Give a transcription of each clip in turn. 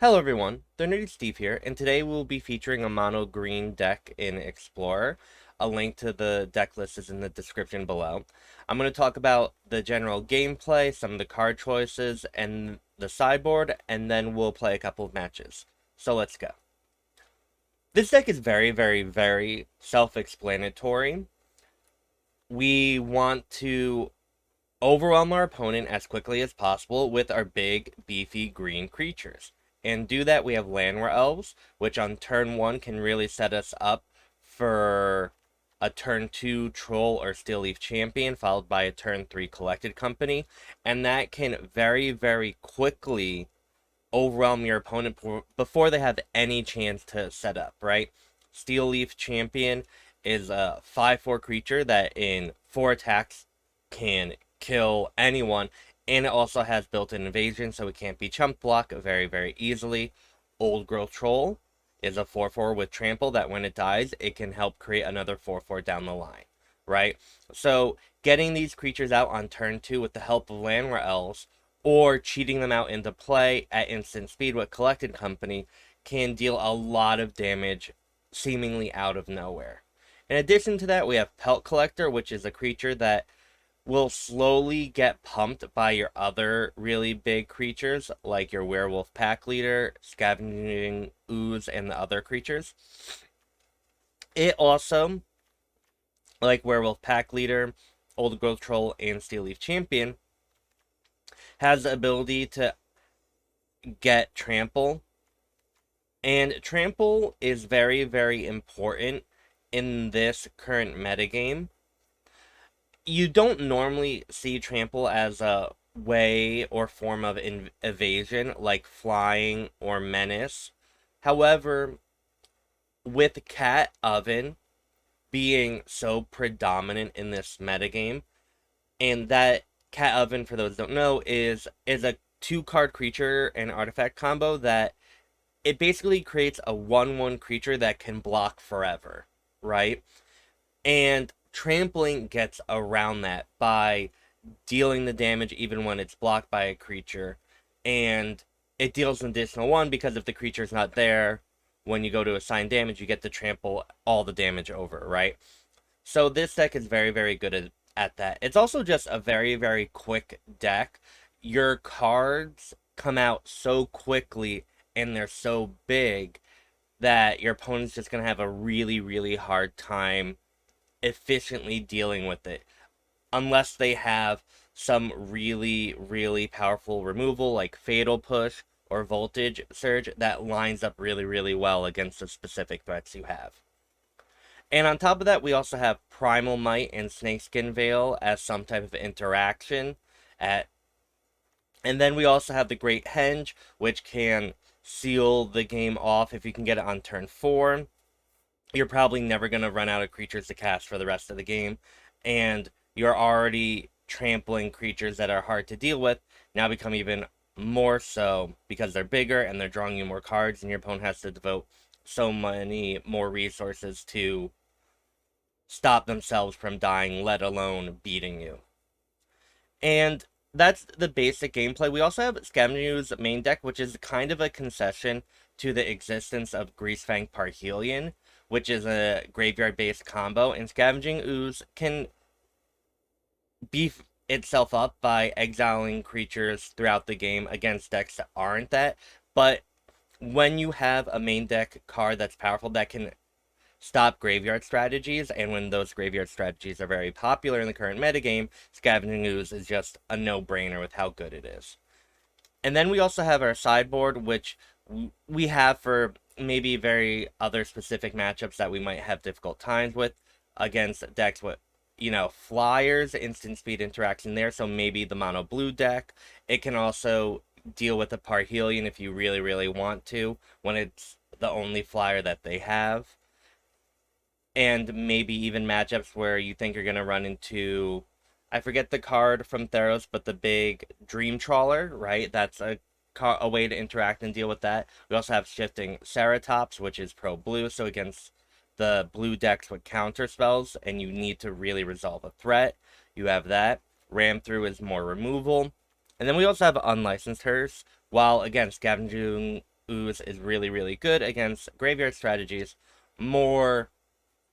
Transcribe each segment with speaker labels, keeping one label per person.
Speaker 1: Hello everyone, the Nerdy Steve here, and today we'll be featuring a mono green deck in Explorer. A link to the deck list is in the description below. I'm going to talk about the general gameplay, some of the card choices, and the sideboard, and then we'll play a couple of matches. So let's go. This deck is very self-explanatory. We want to overwhelm our opponent as quickly as possible with our big, beefy green creatures. And do that, we have Llanowar Elves, which on turn 1 can really set us up for a turn 2 Troll or Steel Leaf Champion, followed by a turn 3 Collected Company. And that can very quickly overwhelm your opponent before they have any chance to set up, right? Steel Leaf Champion is a 5/4 creature that in 4 attacks can kill anyone, and it also has built-in evasion, so it can't be chump block very easily. Old Growth Troll is a 4/4 with trample that when it dies, it can help create another 4/4 down the line, right? So getting these creatures out on turn 2 with the help of Llanowar Elves, or cheating them out into play at instant speed with Collected Company, can deal a lot of damage seemingly out of nowhere. In addition to that, we have Pelt Collector, which is a creature that will slowly get pumped by your other really big creatures, like your Werewolf Pack Leader, Scavenging Ooze, and the other creatures. It also, like Werewolf Pack Leader, Old Growth Troll, and Steel Leaf Champion, has the ability to get Trample. And Trample is very important in this current metagame. You don't normally see Trample as a way or form of evasion like flying or menace. However, with Cat Oven being so predominant in this metagame, and that Cat Oven, for those who don't know, is a 2-card creature and artifact combo that it basically creates a 1/1 creature that can block forever, right? And trampling gets around that by dealing the damage even when it's blocked by a creature, and it deals an additional 1 because if the creature's not there when you go to assign damage, you get to trample all the damage over, right? So this deck is very good at that. It's also just a very quick deck. Your cards come out so quickly and they're so big that your opponent's just going to have a really hard time efficiently dealing with it, unless they have some really powerful removal like Fatal Push or Voltage Surge that lines up really well against the specific threats you have. And on top of that, we also have Primal Might and Snakeskin Veil as some type of interaction and then we also have the Great Henge, which can seal the game off if you can get it on turn 4. You're probably never going to run out of creatures to cast for the rest of the game, and you're already trampling creatures that are hard to deal with, now become even more so because they're bigger and they're drawing you more cards, and your opponent has to devote so many more resources to stop themselves from dying, let alone beating you. And that's the basic gameplay. We also have Scavenging Ooze's main deck, which is kind of a concession to the existence of Greasefang Parhelion, which is a graveyard-based combo, and Scavenging Ooze can beef itself up by exiling creatures throughout the game against decks that aren't that, but when you have a main deck card that's powerful that can stop graveyard strategies, and when those graveyard strategies are very popular in the current metagame, Scavenging Ooze is just a no-brainer with how good it is. And then we also have our sideboard, which we have for maybe very other specific matchups that we might have difficult times with against decks with, flyers, instant speed interaction there, so maybe the mono blue deck. It can also deal with the Parhelion if you really want to, when it's the only flyer that they have. And maybe even matchups where you think you're going to run into, I forget the card from Theros, but the big Dream Trawler, right? That's a way to interact and deal with that. We also have Shifting Ceratops, which is pro-blue, so against the blue decks with counter spells, and you need to really resolve a threat, you have that. Ram Through is more removal. And then we also have Unlicensed Hearse, while, again, Scavenging Ooze is really, really good against graveyard strategies. More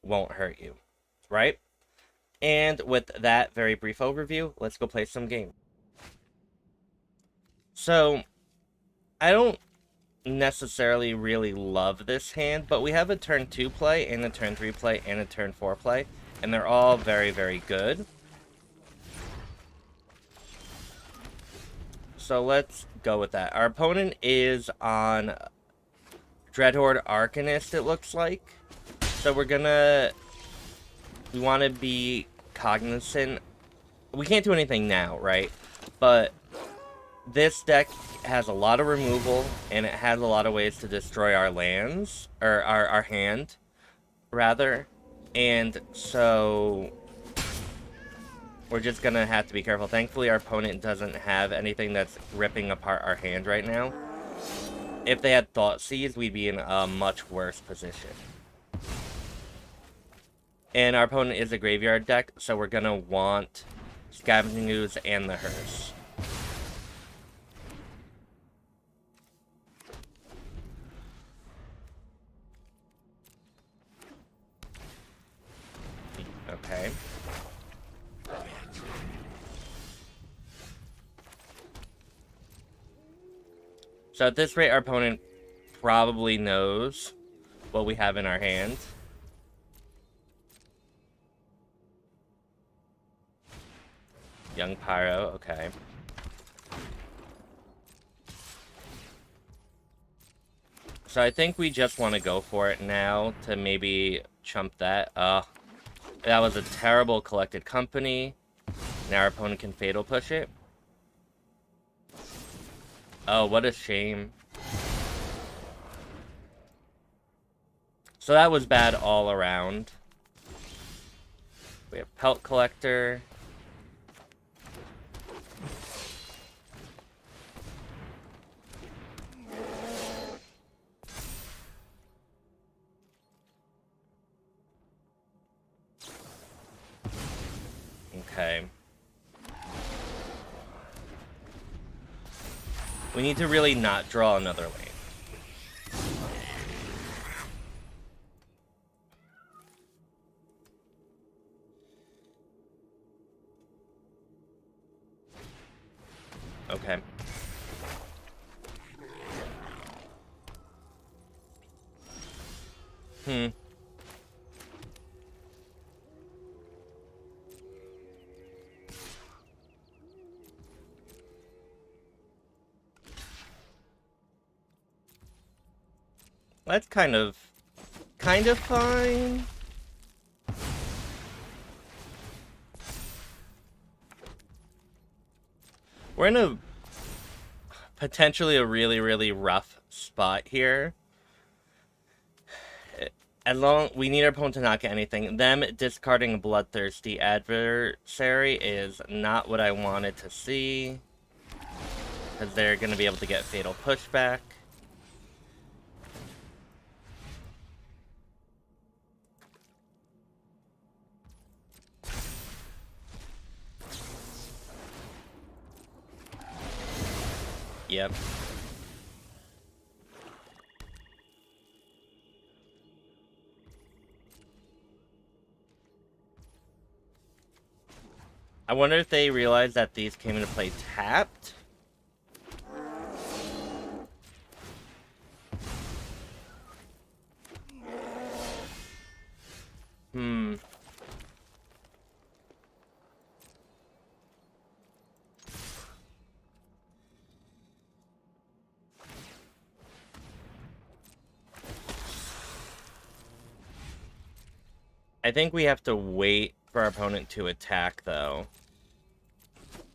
Speaker 1: won't hurt you, right? And with that very brief overview, let's go play some game. So, I don't necessarily really love this hand, but we have a turn 2 play, and a turn 3 play, and a turn 4 play, and they're all very, very good. So let's go with that. Our opponent is on Dreadhorde Arcanist, it looks like. So we want to be cognizant. We can't do anything now, right? But this deck has a lot of removal, and it has a lot of ways to destroy our lands, or our hand, rather. And so we're just gonna have to be careful. Thankfully, our opponent doesn't have anything that's ripping apart our hand right now. If they had Thoughtseize, we'd be in a much worse position. And our opponent is a graveyard deck, so we're gonna want Scavenging Ooze and the Hearse. Okay. So at this rate, our opponent probably knows what we have in our hand. Young Pyro, okay. So I think we just want to go for it now to maybe chump that. That was a terrible Collected Company. Now our opponent can Fatal Push it. Oh, what a shame. So that was bad all around. We have Pelt Collector. Okay. We need to really not draw another lane. Okay. That's kind of fine. We're in a potentially a really, really rough spot here. We need our opponent to not get anything. Them discarding a bloodthirsty adversary is not what I wanted to see, because they're going to be able to get Fatal Pushback. Yep. I wonder if they realized that these came into play tapped. I think we have to wait for our opponent to attack, though.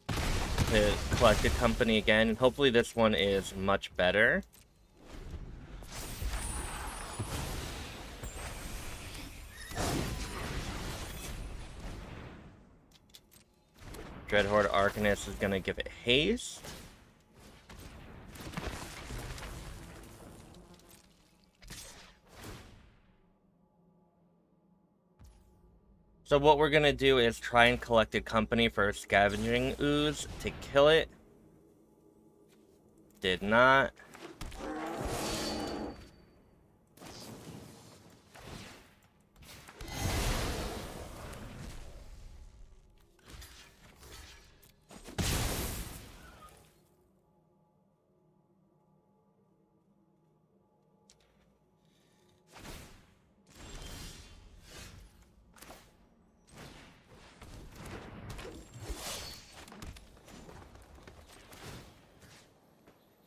Speaker 1: To collect a company again, and hopefully this one is much better. Dreadhorde Arcanist is gonna give it haste. So what we're gonna do is try and collect a company for Scavenging Ooze to kill it. Did not.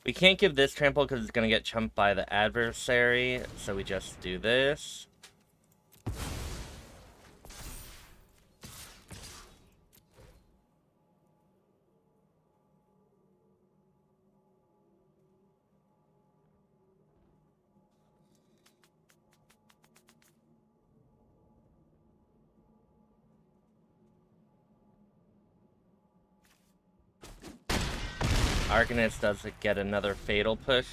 Speaker 1: We can't give this trample because it's going to get chumped by the adversary, so we just do this. Arcanist does get another fatal push.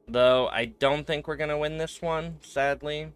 Speaker 1: Though, I don't think we're gonna win this one, sadly.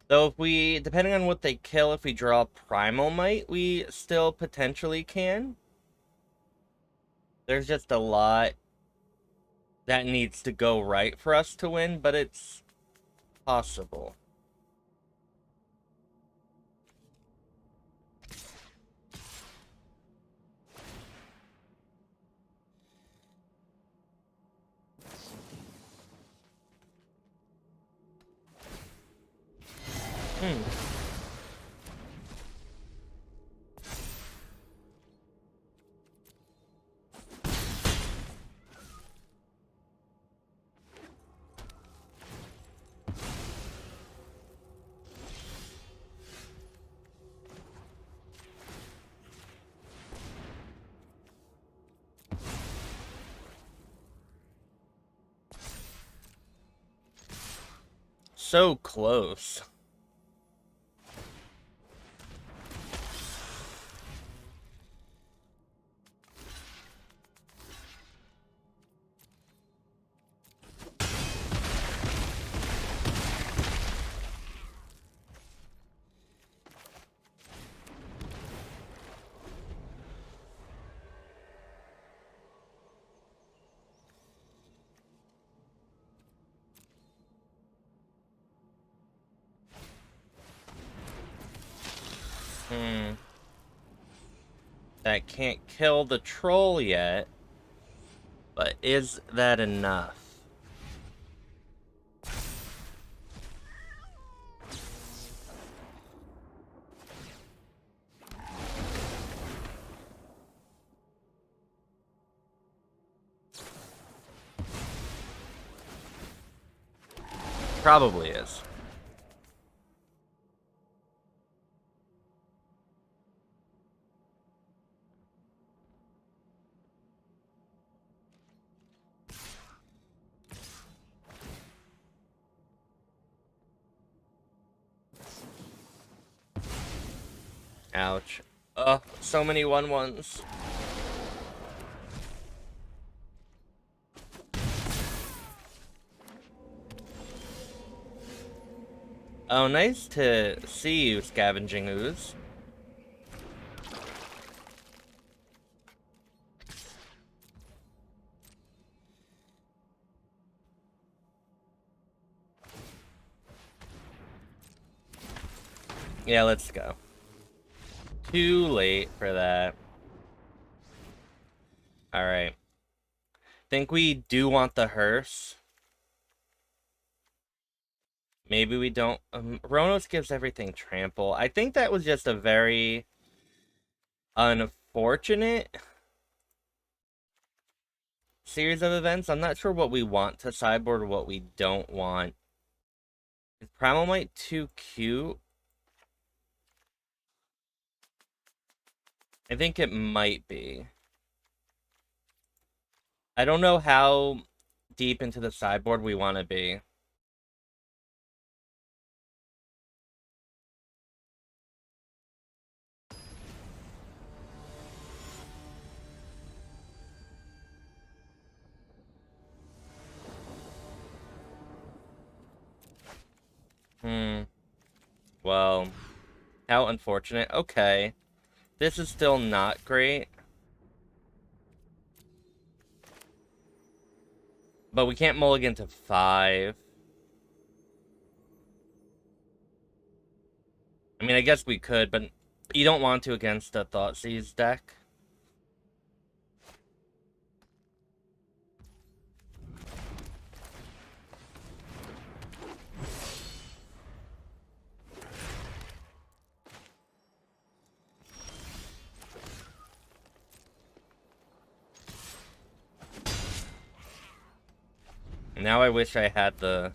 Speaker 1: Though if we, depending on what they kill, if we draw Primal Might, we still potentially can. There's just a lot that needs to go right for us to win, but it's possible. So close. That can't kill the troll yet, but is that enough? Probably is. Ouch. So many 1/1s. Oh, nice to see you, Scavenging Ooze. Yeah, let's go. Too late for that. Alright. Think we do want the hearse. Maybe we don't. Rhonos gives everything trample. I think that was just a very unfortunate series of events. I'm not sure what we want to sideboard or what we don't want. Is Primal Might too cute? I think it might be. I don't know how deep into the sideboard we want to be. Well, How unfortunate. Okay. This is still not great. But we can't mulligan to 5. I mean, I guess we could, but you don't want to against a Thoughtseize deck. Now I wish I had the...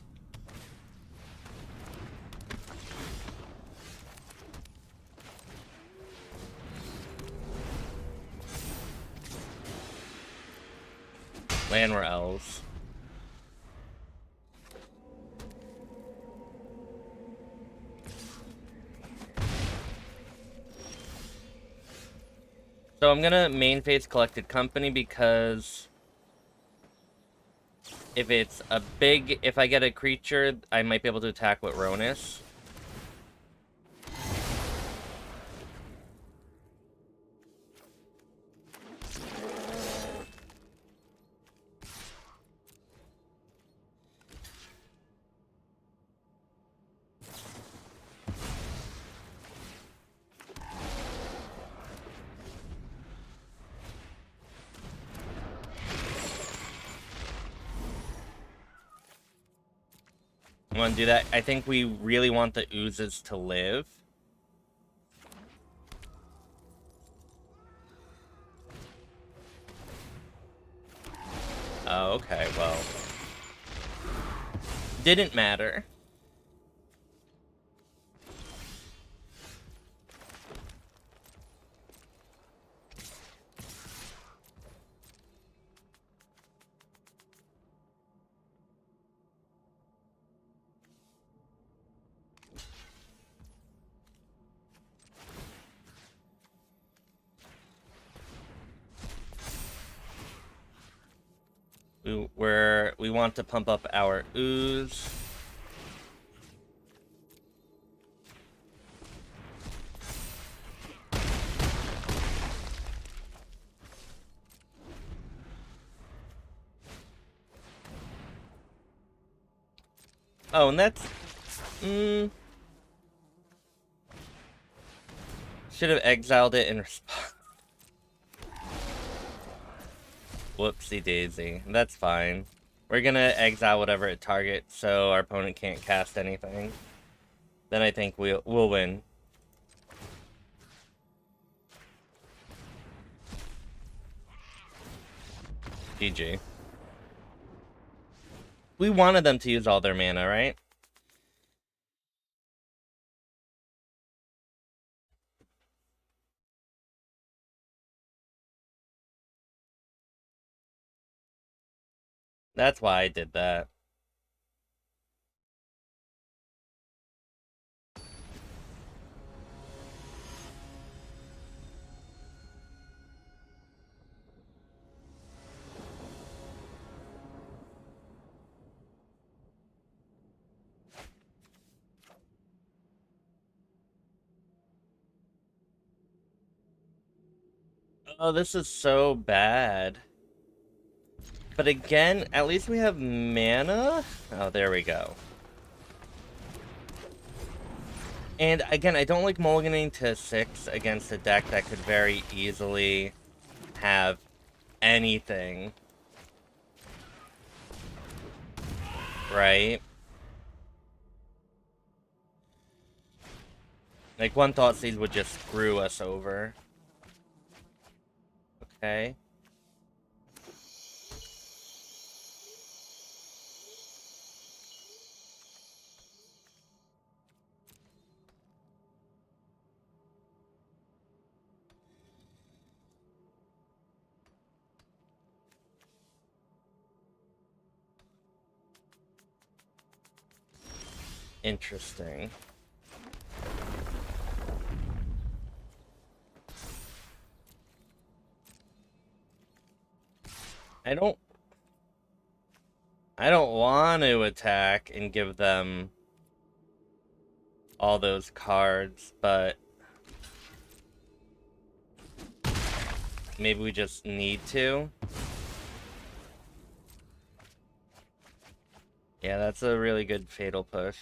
Speaker 1: Llanowar Elves. So I'm gonna main phase Collected Company because if it's a big... If I get a creature, I might be able to attack with Rhonas. I want to do that. I think we really want the oozes to live. Oh, okay, well. Didn't matter. We want to pump up our ooze. Oh, and that's... Should have exiled it in response. Whoopsie daisy. That's fine. We're gonna exile whatever it targets so our opponent can't cast anything. Then I think we'll win. GG. We wanted them to use all their mana, right? That's why I did that. Oh, this is so bad. But again, at least we have mana. Oh, there we go. And again, I don't like mulliganing to 6 against a deck that could very easily have anything. Right? Like, one Thoughtseize would just screw us over. Okay. Interesting. I don't want to attack and give them all those cards, but maybe we just need to. Yeah, that's a really good fatal push.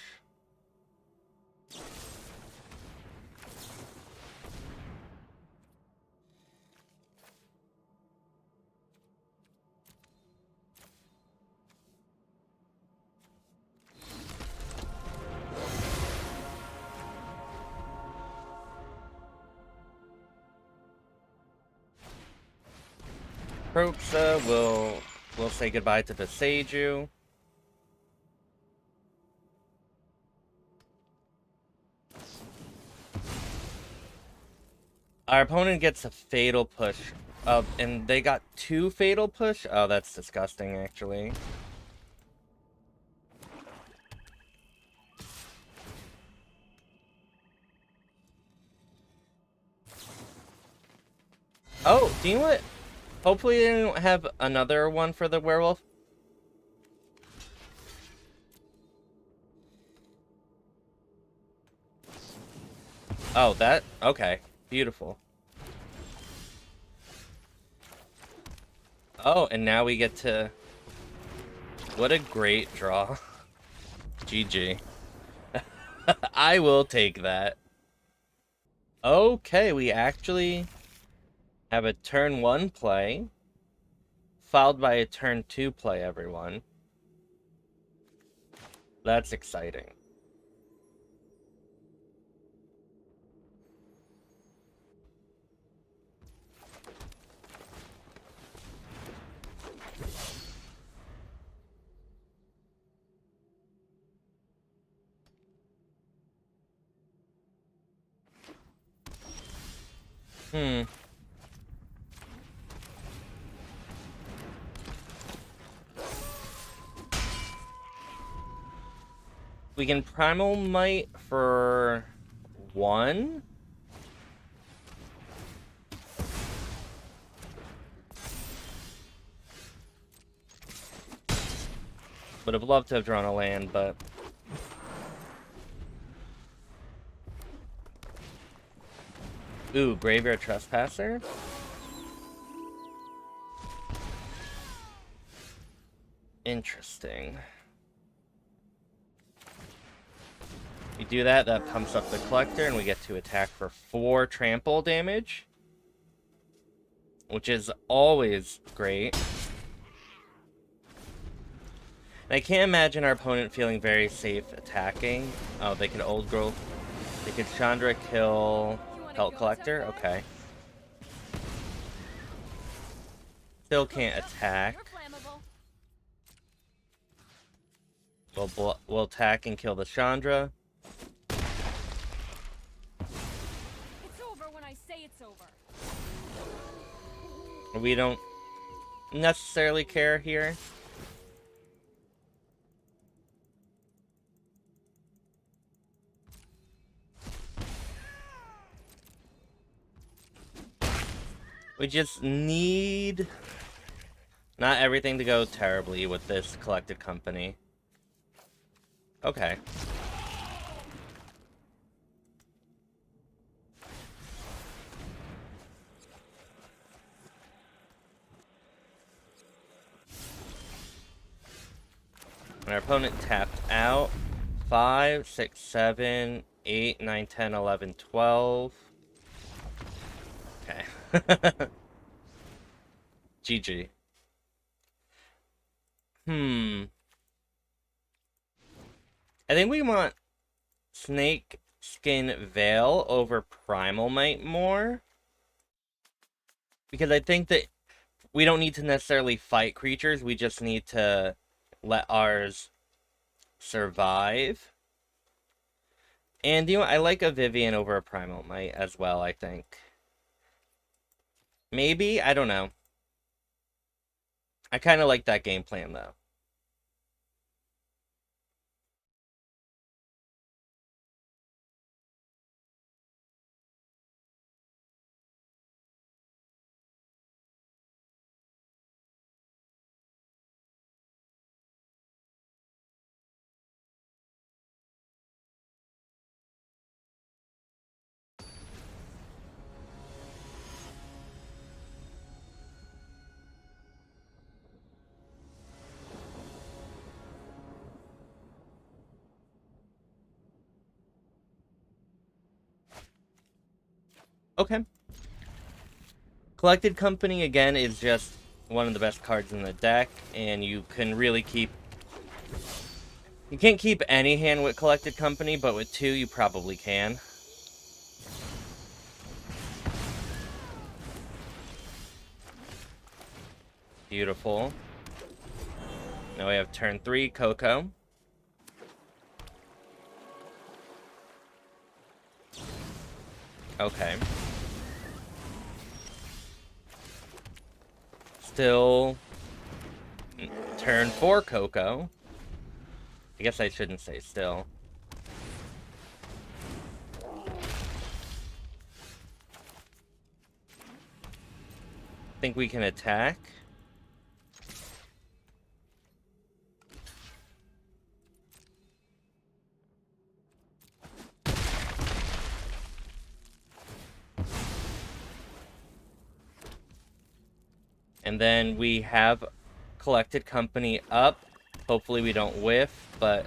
Speaker 1: Proxa will say goodbye to Boseiju. Our opponent gets a fatal push. And they got 2 fatal push? Oh, that's disgusting, actually. Oh, do you know what? Hopefully they don't have another one for the werewolf. Oh, that? Okay. Beautiful. Oh, and now we get to... What a great draw. GG. I will take that. Okay, we actually have a turn 1 play, followed by a turn 2 play, everyone. That's exciting. We can Primal Might for 1. Would have loved to have drawn a land, but... Ooh, Graveyard Trespasser? Interesting. We do that, that pumps up the Collector, and we get to attack for 4 trample damage. Which is always great. And I can't imagine our opponent feeling very safe attacking. Oh, they could Old Growth. They could Chandra kill Pelt Collector? Okay. Still can't attack. We'll attack and kill the Chandra.
Speaker 2: It's over when I say it's over.
Speaker 1: We don't necessarily care here. We just need not everything to go terribly with this collected company. Okay. Our opponent tapped out. 5, 6, 7, 8, 9, 10, 11, 12. Okay. GG. I think we want Snakeskin Veil over Primal Might more. Because I think that we don't need to necessarily fight creatures. We just need to let ours survive. And, you know, I like a Vivien over a Primal Might as well, I think. Maybe? I don't know. I kind of like that game plan, though. Okay. Collected Company, again, is just one of the best cards in the deck, and you can really keep... You can't keep any hand with Collected Company, but with 2, you probably can. Beautiful. Now we have turn 3, Coco. Okay. Still turn 4, Coco. I guess I shouldn't say still. Think we can attack. And then we have Collected Company up. Hopefully we don't whiff, but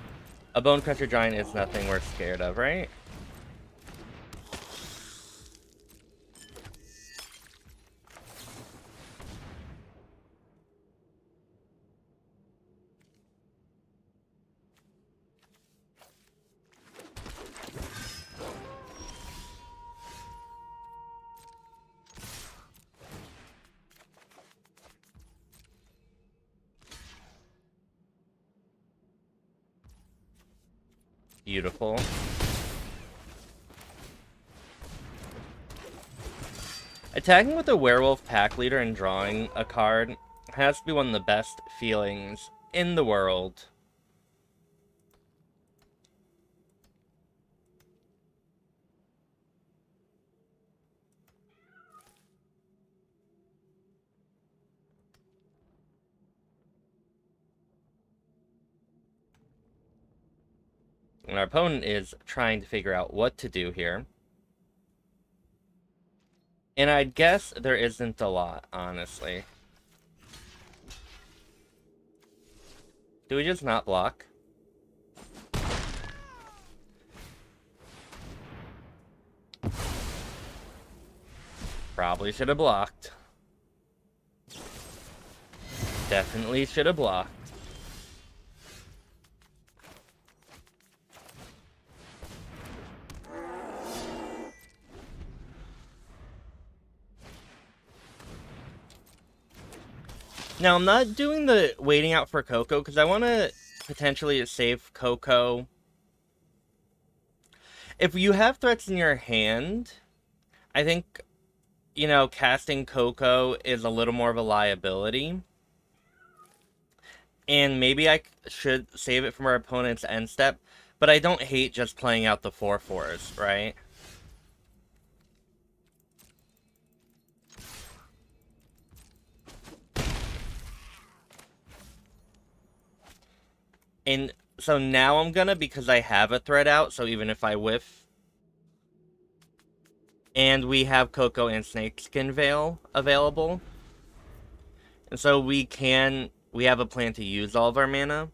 Speaker 1: a Bone Crusher Giant is nothing we're scared of, right? Beautiful. Attacking with a Werewolf pack leader and drawing a card has to be one of the best feelings in the world. And our opponent is trying to figure out what to do here. And I'd guess there isn't a lot, honestly. Do we just not block? Probably should have blocked. Definitely should have blocked. Now, I'm not doing the waiting out for Coco, because I want to potentially save Coco. If you have threats in your hand, I think, you know, casting Coco is a little more of a liability. And maybe I should save it from our opponent's end step, but I don't hate just playing out the 4/4s, right? And so now I'm gonna, because I have a threat out, so even if I whiff... And we have Coco and Snakeskin Veil available. And so we have a plan to use all of our mana.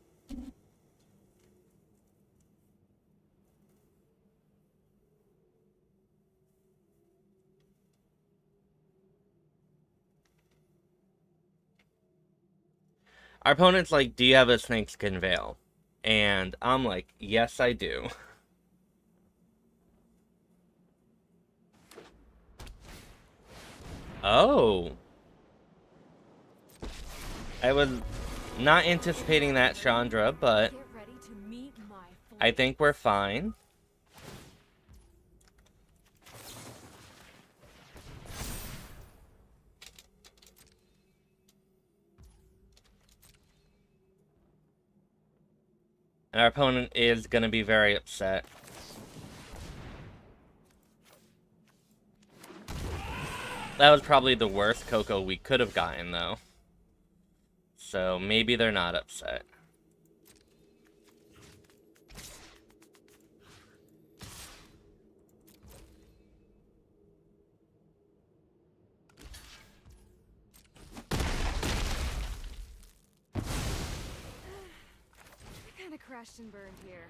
Speaker 1: Our opponent's like, do you have a Snakeskin Veil? And I'm like, yes, I do. Oh. I was not anticipating that, Chandra, but I think we're fine. And our opponent is going to be very upset. That was probably the worst Coco we could have gotten, though. So maybe they're not upset.
Speaker 2: Crashed and burned here.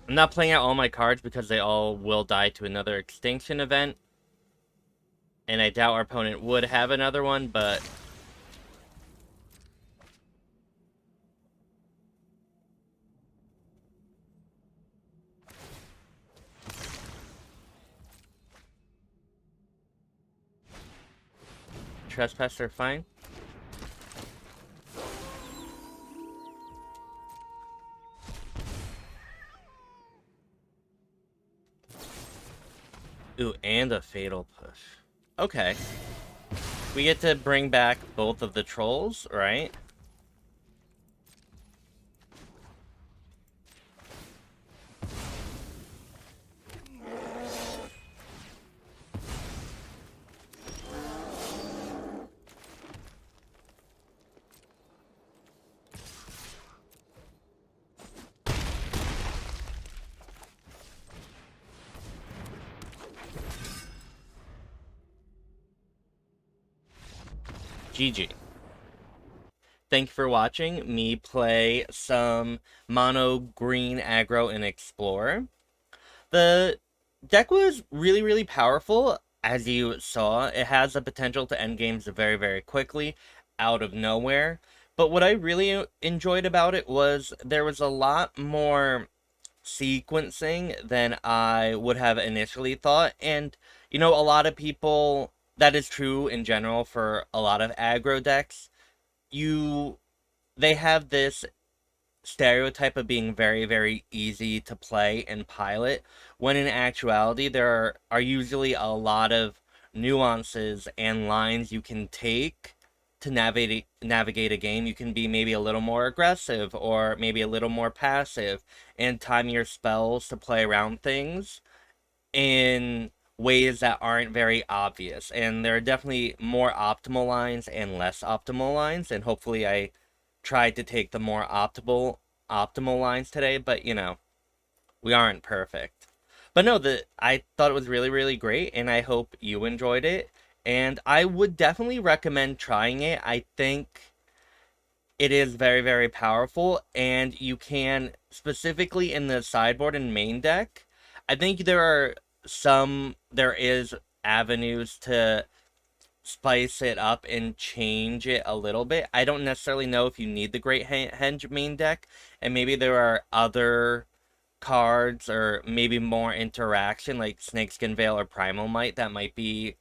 Speaker 1: I'm not playing out all my cards because they all will die to another extinction event. And I doubt our opponent would have another one, but... Trespasser, fine. Ooh, and a Fatal Push. Okay. We get to bring back both of the trolls, right? GG. Thank you for watching me play some mono green aggro and Explorer. The deck was really, really powerful, as you saw. It has the potential to end games very, very quickly, out of nowhere. But what I really enjoyed about it was there was a lot more sequencing than I would have initially thought. And, you know, a lot of people, that is true in general for a lot of aggro decks. They have this stereotype of being very, very easy to play and pilot, when in actuality, there are usually a lot of nuances and lines you can take to navigate a game. You can be maybe a little more aggressive or maybe a little more passive and time your spells to play around things in ways that aren't very obvious. And there are definitely more optimal lines and less optimal lines, and hopefully I tried to take the more optimal lines today, but you know, we aren't perfect. But no, I thought it was really, really great, and I hope you enjoyed it. And I would definitely recommend trying it. I think it is very, very powerful, and you can, specifically in the sideboard and main deck, I think there is avenues to spice it up and change it a little bit. I don't necessarily know if you need the Great Henge main deck, and maybe there are other cards or maybe more interaction like Snakeskin Veil or Primal Might that might be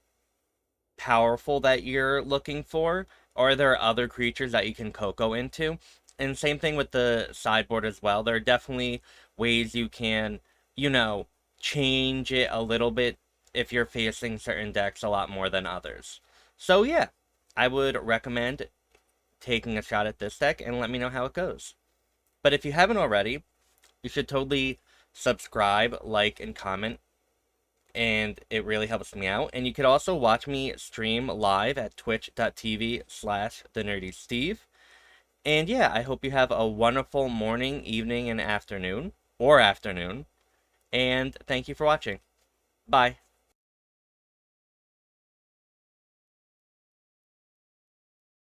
Speaker 1: powerful that you're looking for, or there are other creatures that you can Coco into. And same thing with the sideboard as well. There are definitely ways you can, you know, change it a little bit if you're facing certain decks a lot more than others. So yeah, I would recommend taking a shot at this deck and let me know how it goes. But if you haven't already, you should totally subscribe, like, and comment, and it really helps me out. And you could also watch me stream live at twitch.tv/thenerdysteve. And yeah, I hope you have a wonderful morning, evening, and afternoon, or afternoon. And thank you for watching. Bye.